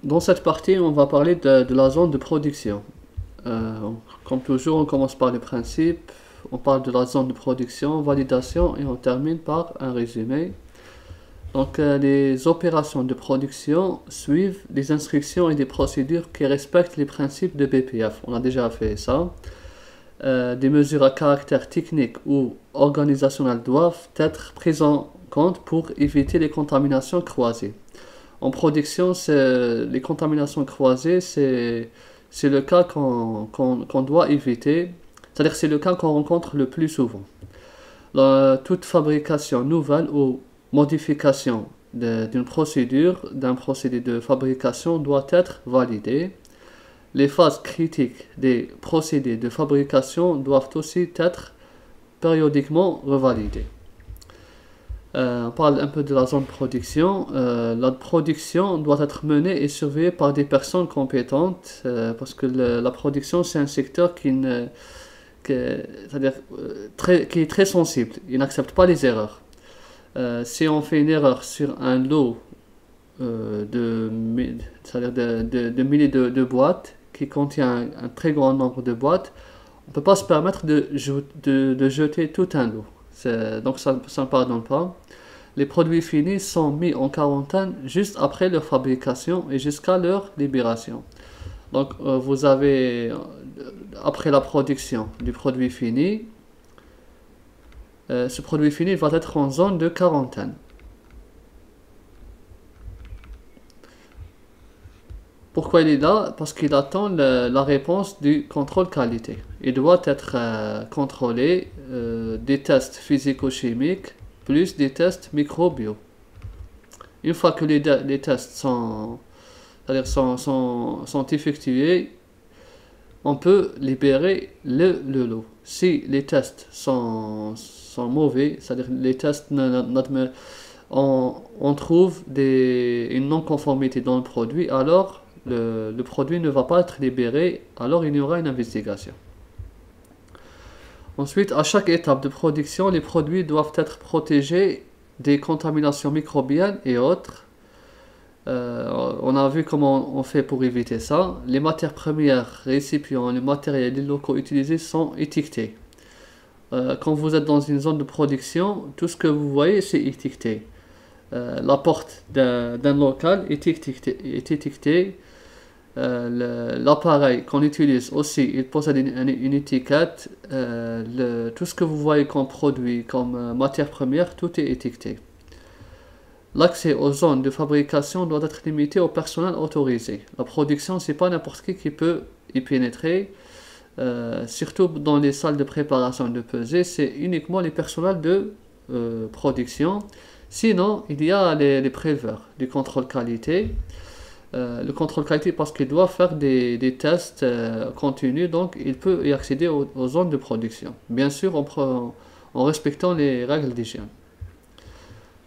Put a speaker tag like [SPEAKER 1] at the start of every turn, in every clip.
[SPEAKER 1] Dans cette partie, on va parler de la zone de production. Comme toujours, on commence par les principes, on parle de la zone de production, validation et on termine par un résumé. Donc, les opérations de production suivent des instructions et des procédures qui respectent les principes de BPF. On a déjà fait ça. Des mesures à caractère technique ou organisationnel doivent être prises en compte pour éviter les contaminations croisées. En production, les contaminations croisées, c'est le cas qu'on doit éviter, c'est-à-dire c'est le cas qu'on rencontre le plus souvent. Toute fabrication nouvelle ou modification d'une procédure, d'un procédé de fabrication doit être validée. Les phases critiques des procédés de fabrication doivent aussi être périodiquement revalidées. On parle un peu de la zone de production. La production doit être menée et surveillée par des personnes compétentes parce que la production c'est un secteur c'est-à-dire, qui est très sensible. Il n'accepte pas les erreurs. Si on fait une erreur sur un lot c'est-à-dire de milliers de boîtes qui contient un très grand nombre de boîtes, on ne peut pas se permettre de jeter tout un lot. Donc ça ne pardonne pas. Les produits finis sont mis en quarantaine juste après leur fabrication et jusqu'à leur libération. Donc vous avez, après la production du produit fini, ce produit fini va être en zone de quarantaine. Pourquoi il est là? Parce qu'il attend la réponse du contrôle qualité. Il doit être contrôlé des tests physico-chimiques plus des tests microbiaux. Une fois que les tests sont effectués, on peut libérer le lot. Si les tests sont mauvais, c'est-à-dire les tests on trouve une non-conformité dans le produit, alors le produit ne va pas être libéré, alors il y aura une investigation. Ensuite, à chaque étape de production, les produits doivent être protégés des contaminations microbiennes et autres. On a vu comment on fait pour éviter ça. Les matières premières, récipients, les matériels et les locaux utilisés sont étiquetés. Quand vous êtes dans une zone de production, tout ce que vous voyez c'est étiqueté. La porte d'un local est étiquetée. L'appareil qu'on utilise aussi, il possède une étiquette. Tout ce que vous voyez comme produit, comme matière première, tout est étiqueté. L'accès aux zones de fabrication doit être limité au personnel autorisé. La production, c'est pas n'importe qui peut y pénétrer. Surtout dans les salles de préparation de pesée, c'est uniquement les personnels de production. Sinon, il y a les préleveurs du contrôle qualité. Le contrôle qualité parce qu'il doit faire des tests continus, donc il peut y accéder aux zones de production. Bien sûr, en respectant les règles d'hygiène.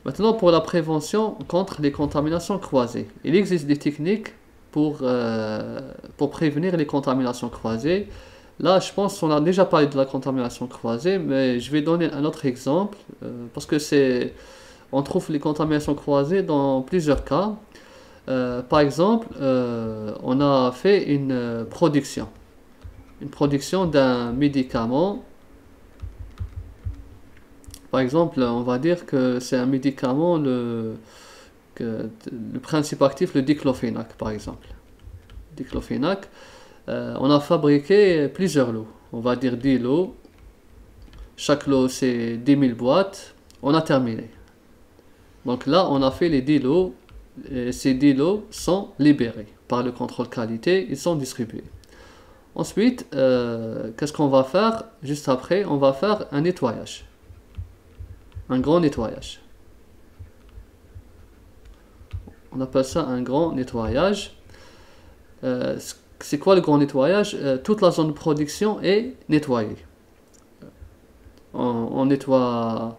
[SPEAKER 1] Maintenant, pour la prévention contre les contaminations croisées. Il existe des techniques pour prévenir les contaminations croisées. Là, je pense qu'on a déjà parlé de la contamination croisée, mais je vais donner un autre exemple, parce que on trouve les contaminations croisées dans plusieurs cas. Par exemple, on a fait une production d'un médicament. Par exemple, on va dire que c'est un médicament, le principe actif, le diclofenac, par exemple. Diclofenac, on a fabriqué plusieurs lots. On va dire 10 lots. Chaque lot, c'est 10 000 boîtes. On a terminé. Donc là, on a fait les 10 lots. Et ces 10 lots sont libérés par le contrôle qualité. Ils sont distribués. Ensuite, qu'est-ce qu'on va faire? Juste après, on va faire un nettoyage. Un grand nettoyage. On appelle ça un grand nettoyage. C'est quoi le grand nettoyage? Toute la zone de production est nettoyée. On nettoie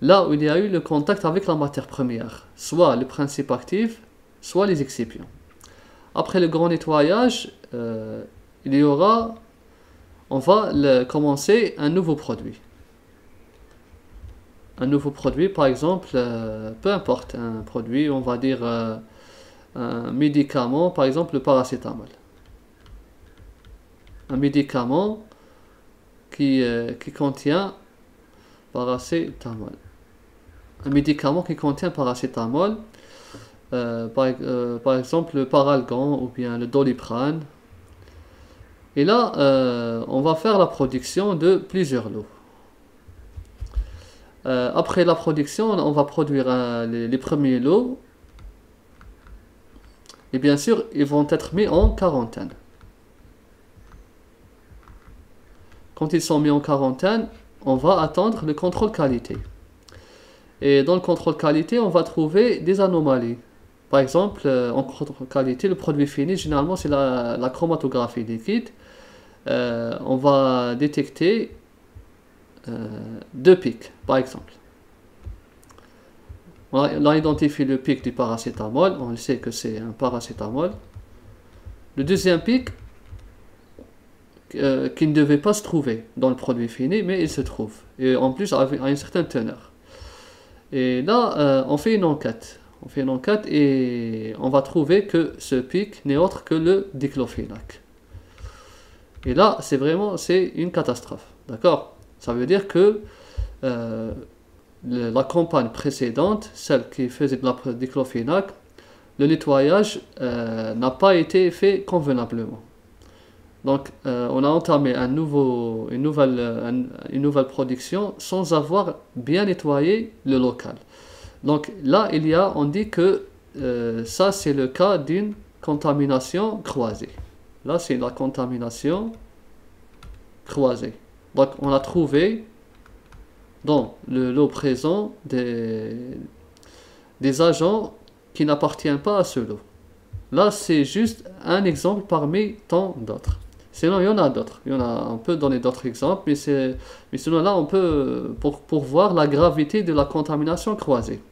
[SPEAKER 1] là où il y a eu le contact avec la matière première, soit le principe actif, soit les excipients. Après le grand nettoyage, on va commencer un nouveau produit. Un nouveau produit, par exemple, peu importe, un produit, on va dire un médicament, par exemple le paracétamol. Un médicament qui contient paracétamol. Un médicament qui contient paracétamol, par exemple le Paralgan ou bien le Doliprane. Et là, on va faire la production de plusieurs lots. Après la production, on va produire les premiers lots. Et bien sûr, ils vont être mis en quarantaine. Quand ils sont mis en quarantaine, on va attendre le contrôle qualité. Et dans le contrôle qualité, on va trouver des anomalies. Par exemple, en contrôle qualité, le produit fini, généralement, c'est la chromatographie liquide. On va détecter 2 pics, par exemple. On a identifié le pic du paracétamol, on sait que c'est un paracétamol. Le deuxième pic, qui ne devait pas se trouver dans le produit fini, mais il se trouve. Et en plus, à une certaine teneur. Et là, on fait une enquête. On fait une enquête et on va trouver que ce pic n'est autre que le diclofenac. Et là, c'est une catastrophe. D'accord? Ça veut dire que la campagne précédente, celle qui faisait de la diclofenac, le nettoyage n'a pas été fait convenablement. Donc, on a entamé une nouvelle production sans avoir bien nettoyé le local. Donc là, on dit que ça, c'est le cas d'une contamination croisée. Là, c'est la contamination croisée. Donc, on a trouvé dans le lot présent des agents qui n'appartiennent pas à ce lot. Là, c'est juste un exemple parmi tant d'autres. Sinon, il y en a d'autres. On peut donner d'autres exemples, mais sinon là, on peut pour voir la gravité de la contamination croisée.